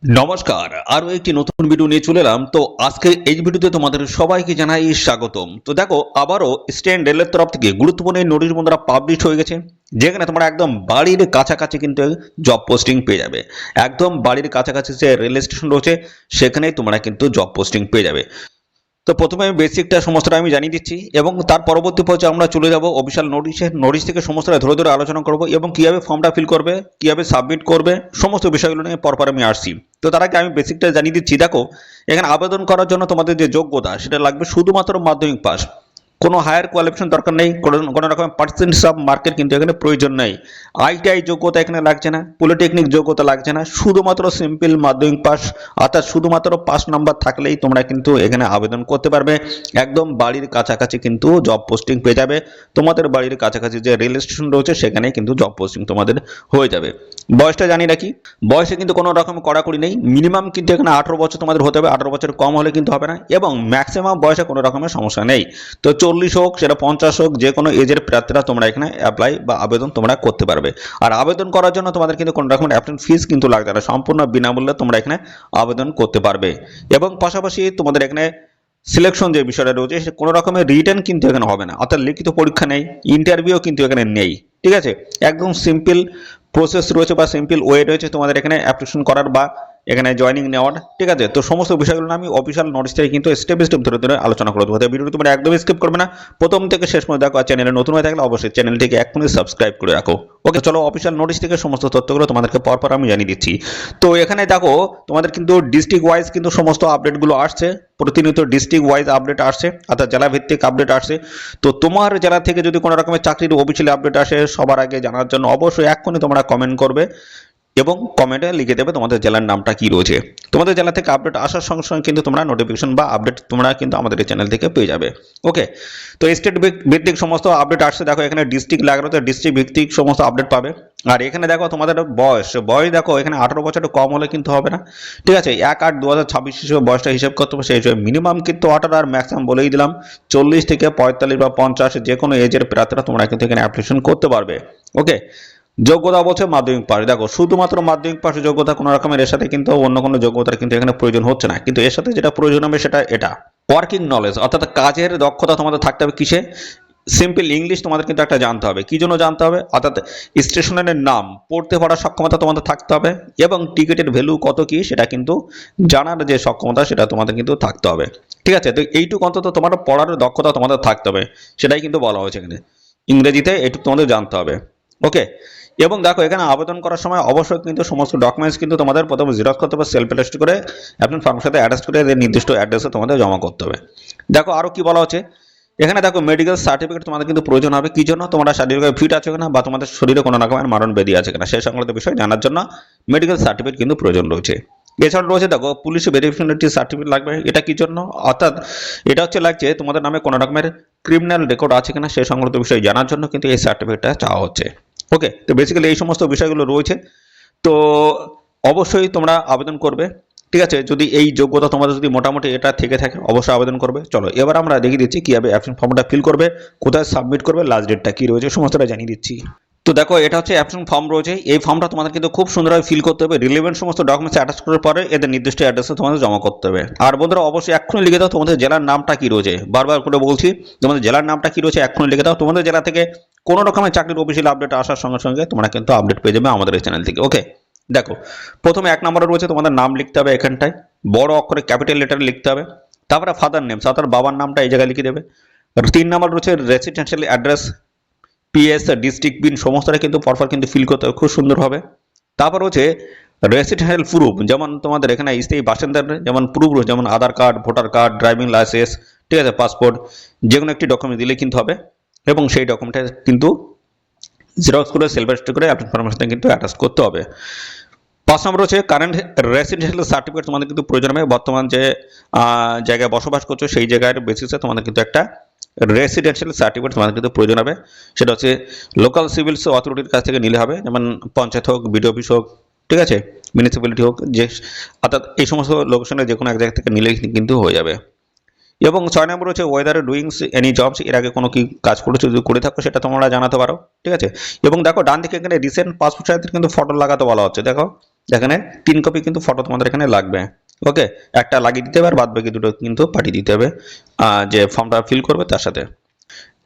নমস্কার, আরো একটি নতুন ভিডিও নিয়ে চলে এলাম। তো আজকে এই ভিডিওতে তোমাদের সবাইকে জানাই স্বাগতম। তো দেখো, আবারও স্টেট রেলের তরফ থেকে গুরুত্বপূর্ণ নোটিশ বন্ধুরা পাবলিশ হয়ে গেছে, যেখানে তোমরা একদম বাড়ির কাছাকাছি কিন্তু জব পোস্টিং পেয়ে যাবে। একদম বাড়ির কাছাকাছি যে রেল স্টেশন রয়েছে সেখানেই তোমরা কিন্তু জব পোস্টিং পেয়ে যাবে। তো প্রথমে আমি বেসিকটা সমস্তটা আমি জানিয়ে দিচ্ছি এবং তার পরবর্তী পর্যায়ে আমরা চলে যাব অফিসিয়াল নোটিশ থেকে সমস্তটা ধরে ধরে আলোচনা করব এবং কিভাবে ফর্মটা ফিল করবে, কিভাবে সাবমিট করবে, সমস্ত বিষয়গুলো নিয়ে পরপর আমি আসছি। তো তার আগে আমি বেসিকটা জানিয়ে দিচ্ছি। দেখো, এখানে আবেদন করার জন্য তোমাদের যে যোগ্যতা সেটা লাগবে শুধুমাত্র মাধ্যমিক পাস। কোনো হায়ার কোয়ালিফিকেশন দরকার নেই, কোনো রকমের পার্সেন্টেজ অফ মার্কের কিন্তু এখানে প্রয়োজন নেই। আইটিআই যোগ্যতা এখানে লাগছে না, পলিটেকনিক যোগ্যতা লাগছে না, শুধুমাত্র সিম্পল মাধ্যমিক পাস, অর্থাৎ শুধুমাত্র 5 নম্বর থাকলেই তোমরা কিন্তু এখানে আবেদন করতে পারবে। একদম বাড়ির কাছাকাছি কিন্তু জব পোস্টিং পেয়ে যাবে। তোমাদের বাড়ির কাছাকাছি যে রেল স্টেশন রয়েছে সেখানে কিন্তু জব পোস্টিং তোমাদের হয়ে যাবে। বয়সটা জানি রাখি, বয়সে কিন্তু কোনো রকম কড়াকড়ি নেই। মিনিমাম কিন্তু এখানে 18 বছর তোমাদের হতে হবে, 18 বছর কম হলে কিন্তু হবে না, এবং ম্যাক্সিমাম বয়সে কোনো রকমের সমস্যা নেই। তো 40 হোক, সেটা 50 হোক, যে কোনো এজের প্রার্থীরা তোমরা এখানে অ্যাপ্লাই বা আবেদন তোমরা করতে পারবে। আর আবেদন করার জন্য তোমাদের কিন্তু কোনো রকমের অ্যাপ্লিকেশন ফিস কিন্তু লাগবে না, সম্পূর্ণ বিনামূল্যে তোমরা এখানে আবেদন করতে পারবে। এবং পাশাপাশি তোমাদের এখানে সিলেকশন যে বিষয়টা রয়েছে, কোনো রকমের রিটেন কিন্তু এখানে হবে না, অর্থাৎ লিখিত পরীক্ষা নেই, ইন্টারভিউ কিন্তু এখানে নেই। ঠিক আছে, একদম সিম্পল প্রসেস রয়েছে বা সিম্পল ওয়ে রয়েছে তোমাদের এখানে অ্যাপ্লিকেশন করার বা এখানে জয়েনিং নেওয়ার। ঠিক আছে, তো সমস্ত বিষয়গুলো আমি অফিসিয়াল নোটিশ থেকে কিন্তু স্টেপ বাই স্টেপ ধরে ধরে আলোচনা করে দেবো। ভিডিওটি তোমরা একদমই স্কিপ করবে না, প্রথম থেকে শেষ পর্যন্ত দেখো। আর চ্যানেলে নতুন হয়ে থাকলে অবশ্যই চ্যানেলটিকে এখনই সাবস্ক্রাইব করে রাখো। ওকে, চলো অফিসিয়াল নোটিশ থেকে সমস্ত তথ্যগুলো তোমাদেরকে পরপর আমি জানিয়ে দিচ্ছি। তো এখানে দেখো, তোমাদের কিন্তু ডিস্ট্রিক্ট ওয়াইজ কিন্তু সমস্ত আপডেটগুলো আসছে, প্রতিনিয়ত ডিস্ট্রিক্ট ওয়াইজ আপডেট আসছে, অর্থাৎ জেলা ভিত্তিক আপডেট আসছে। তো তোমার জেলা থেকে যদি কোনো রকমের চাকরির অফিসিয়াল আপডেট আসে, সবার আগে জানার জন্য অবশ্যই এক্ষুনি তোমরা কমেন্ট করবে এবং কমেন্টে লিখে দেবে তোমাদের জেলার নামটা কি রয়েছে। তোমাদের জেলা থেকে আপডেট আসার সঙ্গে সঙ্গে কিন্তু তোমরা নোটিফিকেশন বা আপডেট তোমরা কিন্তু আমাদের এই চ্যানেল থেকে পেয়ে যাবে। ওকে, তো স্টেট ভিত্তিক সমস্ত আপডেট আসছে। দেখো, এখানে ডিস্ট্রিক্ট লাগানো, তো ডিস্ট্রিক্ট ভিত্তিক সমস্ত আপডেট পাবে। আর এখানে দেখো তোমাদের বয়স দেখো, এখানে 18 বছর কম হলে কিন্তু হবে না। ঠিক আছে, 1/8/2026 হিসেবে বয়সটা হিসাব করতে হবে। সেই হিসেবে মিনিমাম কিন্তু 18, আর ম্যাক্সিমাম বলেই দিলাম 40 থেকে 45 বা 50, যে কোনো এজের প্রার্থীরা তোমরা কিন্তু এখানে অ্যাপ্লিকেশন করতে পারবে। ওকে, যোগ্যতা বলছে মাধ্যমিক পাস। দেখো, শুধুমাত্র মাধ্যমিক পাস যোগ্যতা, কোনো রকমের এর সাথে কিন্তু অন্য কোনো যোগ্যতার কিন্তু এখানে প্রয়োজন হচ্ছে না। কিন্তু এর সাথে যেটা প্রয়োজন হবে সেটা এটা ওয়ার্কিং নলেজ, অর্থাৎ কাজের দক্ষতা তোমাদের থাকতে হবে। কিসে? সিম্পল ইংলিশ তোমাদের কিন্তু একটা জানতে হবে। কি জন্য জানতে হবে? অর্থাৎ স্টেশনের নাম পড়তে পড়ার সক্ষমতা তোমাদের থাকতে হবে, এবং টিকিটের ভ্যালু কত কি সেটা কিন্তু জানার যে সক্ষমতা সেটা তোমাদের কিন্তু থাকতে হবে। ঠিক আছে, তো এইটুকু অন্তত তোমার পড়ার দক্ষতা তোমাদের থাকতে হবে, সেটাই কিন্তু বলা হয়েছে এখানে। ইংরেজিতে এইটুকু তোমাদের জানতে হবে। ওকে, এবং দেখো, এখানে আবেদন করার সময় অবশ্যই কিন্তু সমস্ত ডকুমেন্টস কিন্তু তোমাদের প্রথমে জেরক্স করতে হবে, সেলফ অ্যাটেস্ট করে আপনার ফর্মের সাথে অ্যাটাচ করে এদের নির্দিষ্ট অ্যাড্রেসে তোমাদের জমা করতে হবে। দেখো, আরও কি বলা হচ্ছে এখানে, দেখো মেডিকেল সার্টিফিকেট তোমাদের কিন্তু প্রয়োজন হবে। কি জন্য? তোমরা শারীরিকভাবে ফিট আছে কিনা বা তোমাদের শরীরে কোনো রকমের মারণ ব্যাধি আছে কিনা সেই সংক্রান্ত বিষয় জানার জন্য মেডিকেল সার্টিফিকেট কিন্তু প্রয়োজন রয়েছে। এছাড়া রয়েছে, দেখো, পুলিশ ভেরিফিকেশন সার্টিফিকেট লাগবে। এটা কি জন্য? অর্থাৎ এটা হচ্ছে লাগছে তোমাদের নামে কোনো রকমের ক্রিমিনাল রেকর্ড আছে কিনা সেই সংক্রান্ত বিষয় জানার জন্য কিন্তু এই সার্টিফিকেটটা চাওয়া হচ্ছে। ওকে, তো বেসিক্যালি এই সমস্ত বিষয়গুলো রয়েছে। তো অবশ্যই তোমরা আবেদন করবে। ঠিক আছে, যদি এই যোগ্যতা তোমাদের যদি মোটামুটি এটা থেকে থাকে অবশ্যই আবেদন করবে। চলো এবার আমরা দেখিয়ে দিচ্ছি কীভাবে অ্যাপ্লিকেশন ফর্মটা ফিল করবে, কোথায় সাবমিট করবে, লাস্ট ডেটটা কী রয়েছে সমস্তটা জানিয়ে দিচ্ছি। তো দেখো, এটা হচ্ছে অ্যাপ্লিকেশন ফর্ম রয়েছে। এই ফর্মটা তোমাদের কিন্তু খুব সুন্দরভাবে ফিল করতে হবে। রিলেভেন্ট সমস্ত ডকুমেন্টস অ্যাটাচ করার পরে এদের নির্দিষ্ট অ্যাড্রেসে তোমাদের জমা করতে হবে। আর বন্ধুরা, অবশ্যই এক্ষুনি লিখে দাও তোমাদের জেলার নামটা কি রয়েছে। বারবার করে বলছি, তোমাদের জেলার নামটা কি রয়েছে এক্ষুনি লিখে দাও। তোমাদের জেলা থেকে কোনো রকমের চাকরির অফিসিয়াল আপডেট আসার সঙ্গে সঙ্গে তোমরা কিন্তু আপডেট পেয়ে যাবে আমাদের এই চ্যানেল থেকে। ওকে, দেখো, প্রথমে 1 নম্বরে রয়েছে তোমাদের নাম লিখতে হবে, এখানটায় বড় অক্ষরে ক্যাপিটাল লেটারে লিখতে হবে। তারপরে ফাদার নেম, অর্থাৎ বাবার নামটা এই জায়গায় লিখে দেবে। 3 নম্বর রয়েছে residential address, PS, district, pin সমস্তটা কিন্তু পরপর কিন্তু ফিল করতে হবে খুব সুন্দরভাবে। তারপর হচ্ছে রেসিডেন্সিয়াল প্রুফ, যেমন তোমাদের এখানে স্থায়ী বাসিন্দার যেমন প্রুফ রয়েছে, যেমন Aadhaar card, voter card, driving licence, ঠিক আছে, পাসপোর্ট, যে কোনো একটি ডকুমেন্ট দিলে কিন্তু হবে। এবং সেই ডকুমেন্টটা কিন্তু জেরক্স করে সেলফ অ্যাটেস্ট করে আপনার ফর্মের সাথে কিন্তু অ্যাটাচ করতে হবে। 5 নম্বর হচ্ছে কারেন্ট রেসিডেন্সিয়াল সার্টিফিকেট তোমাদের কিন্তু প্রয়োজন হবে। বর্তমান যে জায়গায় বসবাস করছো সেই জায়গার বেসিসে তোমাদের কিন্তু একটা রেসিডেন্সিয়াল সার্টিফিকেট তোমাদের কিন্তু প্রয়োজন হবে। সেটা হচ্ছে লোকাল সিভিল অথরিটির কাছ থেকে নিলে হবে, যেমন পঞ্চায়েত হোক, বিডিও অফিস হোক, ঠিক আছে, মিউনিসিপ্যালিটি হোক, যে অর্থাৎ এই সমস্ত লোকেশনে যে কোনো এক জায়গা থেকে নিলে কিন্তু হয়ে যাবে। এবং 6 নম্বর হচ্ছে ওয়েদার ডুইংস এনি জবস, এর আগে কোনো কি কাজ করেছো, যদি করে থাকো সেটা তোমরা জানাতে পারো। ঠিক আছে, এবং দেখো ডান দিকে এখানে রিসেন্ট পাসপোর্ট সাইজের কিন্তু ফটো লাগাতে বলা হচ্ছে। দেখো এখানে 3 কপি কিন্তু ফটো তোমাদের এখানে লাগবে। ওকে, একটা লাগিয়ে দিতে হবে আর বাদ বাকি দুটো কিন্তু পাঠিয়ে দিতে হবে যে ফর্মটা ফিল করবে তার সাথে।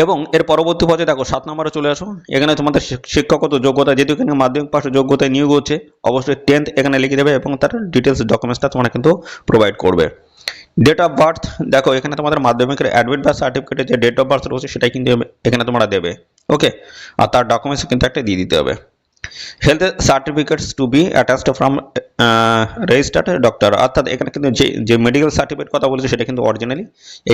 এবং এর পরবর্তী পর্যায়ে দেখো 7 নম্বরে চলে আসো। এখানে তোমাদের শিক্ষাগত যোগ্যতা, যেহেতু এখানে মাধ্যমিক পাশ যোগ্যতায় নিয়োগ হচ্ছে, অবশ্যই 10th এখানে লিখে দেবে এবং তার ডিটেলস ডকুমেন্টসটা তোমরা কিন্তু প্রোভাইড করবে। ডেট অফ বার্থ, দেখো এখানে তোমাদের মাধ্যমিকের অ্যাডমিট বা সার্টিফিকেটের যে ডেট অফ বার্থ রয়েছে সেটাই কিন্তু এখানে তোমরা দেবে। ওকে, আর তার ডকুমেন্টস কিন্তু একটা দিয়ে দিতে হবে। Health certificates to be attached from registered doctor, অর্থাৎ এখানে কিন্তু যে মেডিকেল সার্টিফিকেট কথা বলেছে সেটা কিন্তু অরিজিনালি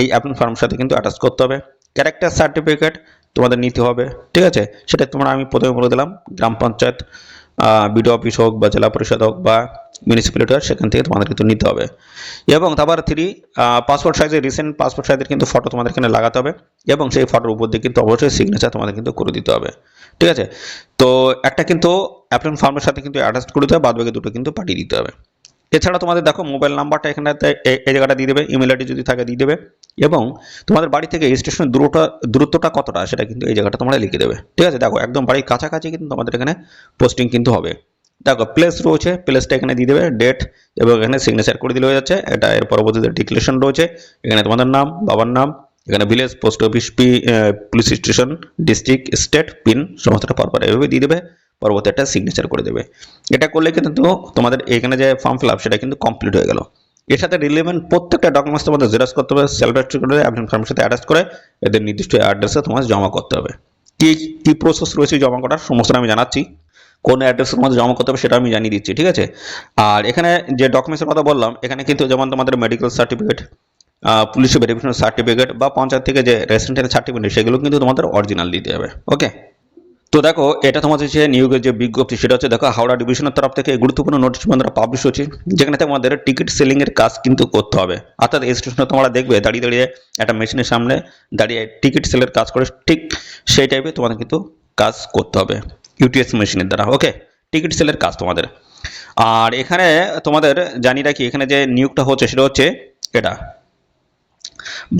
এই অ্যাপ্লিকেশন ফর্মের সাথে কিন্তু অ্যাটাচ করতে হবে। ক্যারেক্টার সার্টিফিকেট তোমাদের নিতে হবে। ঠিক আছে, সেটা তোমরা আমি প্রথমে বলে দিলাম, গ্রাম পঞ্চায়েত, বিডিও অফিস হোক বা জেলা পরিষদ হোক বা মিউনিসিপ্যালিটি হোক, সেখান থেকে তোমাদের কিন্তু নিতে হবে। এবং তারপর 3 পাসপোর্ট সাইজের রিসেন্ট পাসপোর্ট সাইজের কিন্তু ফটো তোমাদের এখানে লাগাতে হবে এবং সেই ফটোর উপর দিয়ে কিন্তু অবশ্যই সিগনেচার তোমাদের কিন্তু করে দিতে হবে। ঠিক আছে, তো একটা কিন্তু অ্যাপ্লিকেশন ফর্মের সাথে কিন্তু অ্যাটাচ করে দিতে হবে, বাদ বাকি দুটো কিন্তু পাঠিয়ে দিতে হবে। এছাড়া তোমাদের দেখো মোবাইল নাম্বারটা এখানে এই জায়গাটা দিয়ে দেবে, ইমেল আইডি যদি থাকে দিয়ে দেবে, এবং তোমাদের বাড়ি থেকে স্টেশনের দূরত্বটা কতটা সেটা কিন্তু এই জায়গাটা তোমরা লিখে দেবে। ঠিক আছে, দেখো একদম বাড়ির কাছাকাছি কিন্তু তোমাদের এখানে পোস্টিং কিন্তু হবে। দেখো প্লেস রয়েছে, প্লেসটা এখানে দিয়ে দেবে, ডেট এবং এখানে সিগনেচার করে দিলে হয়ে যাচ্ছে। এটা এর পরবর্তীতে ডিক্লারেশন রয়েছে, এখানে তোমাদের নাম, বাবার নাম, এখানে village, post office, police station, district, state, pin সমস্তটা পরপর এভাবে দিয়ে দেবে, পরবর্তী একটা সিগনেচার করে দেবে। এটা করলে কিন্তু তোমাদের এখানে যে ফর্ম ফিল আপ সেটা কিন্তু কমপ্লিট হয়ে গেল। এর সাথে রিলেভেন্ট প্রত্যেকটা ডকুমেন্টস তোমাদের জেরক্স করতে হবে, সেলফ অ্যাটেস্ট করে অ্যাপ্লিকেশন ফর্মের সাথে অ্যাটাচ করে এদের নির্দিষ্ট অ্যাড্রেসে তোমাদের জমা করতে হবে। কি প্রসেস রয়েছে জমা করার সমস্ত আমি জানাচ্ছি, কোন অ্যাড্রেসের মধ্যে জমা করতে হবে সেটা আমি জানিয়ে দিচ্ছি। ঠিক আছে, আর এখানে যে ডকুমেন্টসের কথা বললাম, এখানে কিন্তু যেমন তোমাদের medical certificate, police verification certificate বা পঞ্চায়েত থেকে যে রেসিডেন্টের সার্টিফিকেট, সেগুলো কিন্তু তোমাদের অরিজিনাল দিতে হবে। ওকে, তো দেখো এটা তোমাদের যে নিয়োগের যে বিজ্ঞপ্তি সেটা হচ্ছে, দেখো হাওড়া ডিভিশনের তরফ থেকে গুরুত্বপূর্ণ নোটিশ বন্ধুরা পাবলিশ হচ্ছে, যেখানে তোমাদের টিকিট সেলিং এর কাজ কিন্তু করতে হবে। অর্থাৎ এই স্টেশনে তোমরা দেখবে দাঁড়িয়ে দাঁড়িয়ে একটা মেশিনের সামনে দাঁড়িয়ে টিকিট সেলের কাজ করে, ঠিক সেই টাইপে তোমাদের কিন্তু কাজ করতে হবে ইউটিএস মেশিনের দ্বারা। ওকে, টিকিট সেলের কাজ তোমাদের। আর এখানে তোমাদের জানি রাখি, এখানে যে নিয়োগটা হচ্ছে সেটা হচ্ছে এটা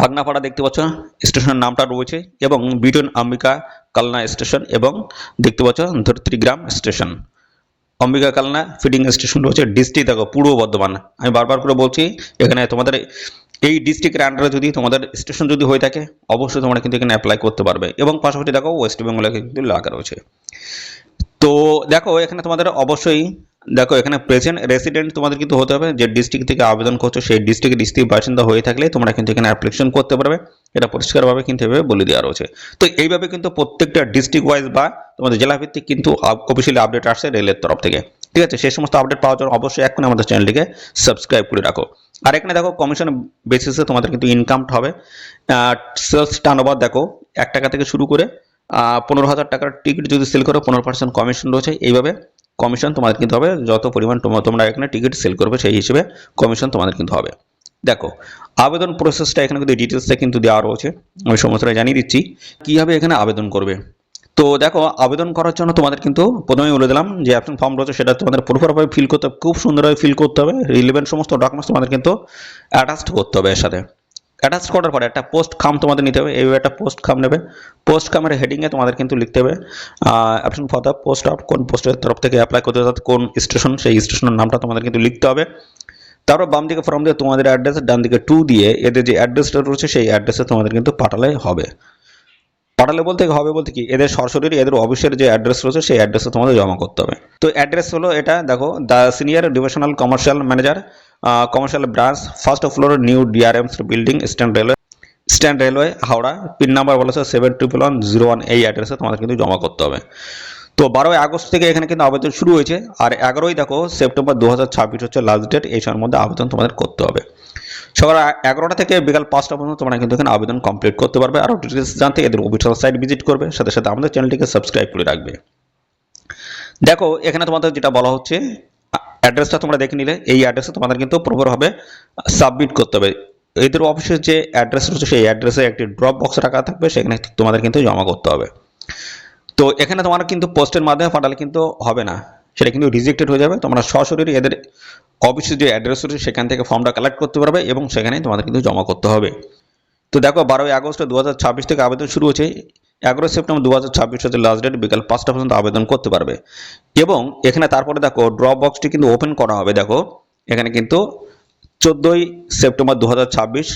ভাগনাপাড়া, দেখতে পাচ্ছ স্টেশনের নামটা রয়েছে, এবং বিটন অম্বিকা কালনা স্টেশন, এবং দেখতে পাচ্ছ Dharitrigram station, Ambika Kalna feeding station রয়েছে। ডিস্ট্রিক্ট দেখো পূর্ব বর্ধমান, আমি বারবার করে বলছি, এখানে তোমাদের এই ডিস্ট্রিক্টের আন্ডারে যদি তোমাদের স্টেশন যদি হয়ে থাকে অবশ্যই তোমরা কিন্তু এখানে অ্যাপ্লাই করতে পারবে। এবং পাশাপাশি দেখো ওয়েস্ট বেঙ্গলে কিন্তু লেখা রয়েছে। তো দেখো এখানে তোমাদের অবশ্যই দেখো এখানে প্রেজেন্ট রেসিডেন্ট তোমাদের কিন্তু হতে হবে, যে ডিস্ট্রিক্ট থেকে আবেদন করছো সেই ডিস্ট্রিক্টের স্থায়ী বাসিন্দা হয়ে থাকলে তোমরা কিন্তু এখানে অ্যাপ্লিকেশন করতে পারবে। এটা পরিষ্কারভাবে কিন্তু এভাবে বলে দেওয়া রয়েছে। তো এইভাবে কিন্তু প্রত্যেকটা ডিস্ট্রিক্ট ওয়াইজ বা তোমাদের জেলা ভিত্তিক কিন্তু অফিসিয়ালি আপডেট আসছে রেলের তরফ থেকে। ঠিক আছে, সেই সমস্ত আপডেট পাওয়ার জন্য অবশ্যই এখনই আমাদের চ্যানেলটিকে সাবস্ক্রাইব করে রাখো। আর এখানে দেখো কমিশন বেসিসে তোমাদের কিন্তু ইনকামটা হবে। সেলস টার্নওভার দেখো 1 টাকা থেকে শুরু করে 15,000 টাকার টিকিট যদি সেল করো 15% কমিশন রয়েছে। এইভাবে কমিশন তোমাদের কিন্তু হবে, যত পরিমাণ তোমরা এখানে টিকিট সেল করবে সেই হিসেবে কমিশন তোমাদের কিন্তু হবে। দেখো আবেদন প্রসেসটা এখানে কিন্তু ডিটেলসটা কিন্তু দেওয়া রয়েছে, আমি সমস্তটা জানিয়ে দিচ্ছি কীভাবে এখানে আবেদন করবে। তো দেখো আবেদন করার জন্য তোমাদের কিন্তু প্রথমেই বলে দিলাম যে অ্যাপ্লিকেশন ফর্ম রয়েছে সেটা তোমাদের প্রপারভাবে ফিল করতে হবে, খুব সুন্দরভাবে ফিল করতে হবে, রিলেভেন্ট সমস্ত ডকুমেন্টস তোমাদের কিন্তু অ্যাটাচড করতে হবে। এর সাথে অ্যাটাচ করার পরে একটা পোস্ট খাম তোমাদের নিতে হবে, এইভাবে একটা পোস্ট খাম নেবে। পোস্ট খামের হেডিংয়ে তোমাদের কিন্তু লিখতে হবে option for the post of, কোন পোস্টের তরফ থেকে অ্যাপ্লাই করতে হবে, কোন স্টেশন, সেই স্টেশনের নামটা তোমাদের কিন্তু লিখতে হবে। তারপর বাম দিকে ফর্ম দিয়ে তোমাদের অ্যাড্রেস, ডান দিকে 2 দিয়ে এদের যে অ্যাড্রেসটা রয়েছে সেই অ্যাড্রেসে তোমাদের কিন্তু পাঠালে হবে। পাঠালে বলতে হবে বলতে কি, এদের সরাসরি এদের অফিসের যে অ্যাড্রেস রয়েছে সেই অ্যাড্রেসে তোমাদের জমা করতে হবে। তো অ্যাড্রেস হলো এটা, দেখো the senior divisional commercial manager, commercial branch, first floor, new DRM's building, stand railway, Howrah. Pin number বলেছে 711101, এই অ্যাড্রেসে তোমাদের কিন্তু জমা করতে হবে। তো 12ই আগস্ট থেকে এখানে কিন্তু আবেদন শুরু হয়েছে, আর 11ই দেখো সেপ্টেম্বর 2026 হচ্ছে লাস্ট ডেট। এই সময়ের মধ্যে আবেদন তোমাদের করতে হবে। সকাল 11টা থেকে বিকাল 5টা পর্যন্ত তোমরা কিন্তু এখানে আবেদন কমপ্লিট করতে পারবে। আরও ডিটেলস জানতে এদের অফিসিয়াল সাইট ভিজিট করবে, সাথে সাথে আমাদের চ্যানেলটিকে সাবস্ক্রাইব করে রাখবে। দেখো এখানে তোমাদের যেটা বলা হচ্ছে, অ্যাড্রেসটা তোমরা দেখে নিলে, এই অ্যাড্রেসে তোমাদের কিন্তু প্রপারভাবে সাবমিট করতে হবে। এদের অফিসের যে অ্যাড্রেস রয়েছে সেই অ্যাড্রেসে একটি ড্রপ বক্স রাখা থাকবে, সেখানে তোমাদের কিন্তু জমা করতে হবে। তো এখানে তোমার কিন্তু পোস্টের মাধ্যমে পাঠালে কিন্তু হবে না, সেটা কিন্তু রিজেক্টেড হয়ে যাবে। তোমরা সরাসরি এদের অফিসের যে অ্যাড্রেস রয়েছে সেখান থেকে ফর্মটা কালেক্ট করতে পারবে এবং সেখানেই তোমাদের কিন্তু জমা করতে হবে। তো দেখো 12 আগস্ট 2026 থেকে আবেদন শুরু হচ্ছে, 11 সেপ্টেম্বর 2026 হচ্ছে লাস্ট ডেট, বিকাল 5টা পর্যন্ত আবেদন করতে পারবে। এবং এখানে তারপরে দেখো ড্রপ বক্সটি কিন্তু ওপেন করা হবে। দেখো এখানে কিন্তু 14 সেপ্টেম্বর 2026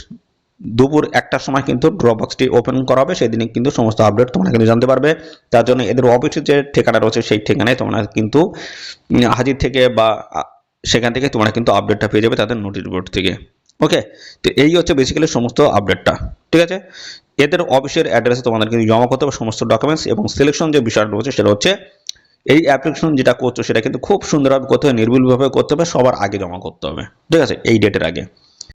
দুপুর 1টার সময় কিন্তু ড্রপ বক্সটি ওপেন করা হবে। সেদিনে কিন্তু সমস্ত আপডেট তোমরা কিন্তু জানতে পারবে। তার জন্য এদের অফিসের যে ঠিকানা রয়েছে সেই ঠিকানায় তোমরা কিন্তু হাজির থেকে বা সেখান থেকে তোমরা কিন্তু আপডেটটা পেয়ে যাবে তাদের নোটিশ বোর্ড থেকে। ওকে, তো এই হচ্ছে বেসিক্যালি সমস্ত আপডেটটা। ঠিক আছে, এদের অফিসের অ্যাড্রেসে তোমাদের কিন্তু জমা করতে হবে সমস্ত ডকুমেন্টস। এবং সিলেকশন যে বিষয়টা রয়েছে সেটা হচ্ছে এই অ্যাপ্লিকেশন যেটা করছো সেটা কিন্তু খুব সুন্দরভাবে করতে হবে, নির্ভুলভাবে করতে হবে, সবার আগে জমা করতে হবে। ঠিক আছে, এই ডেটের আগে।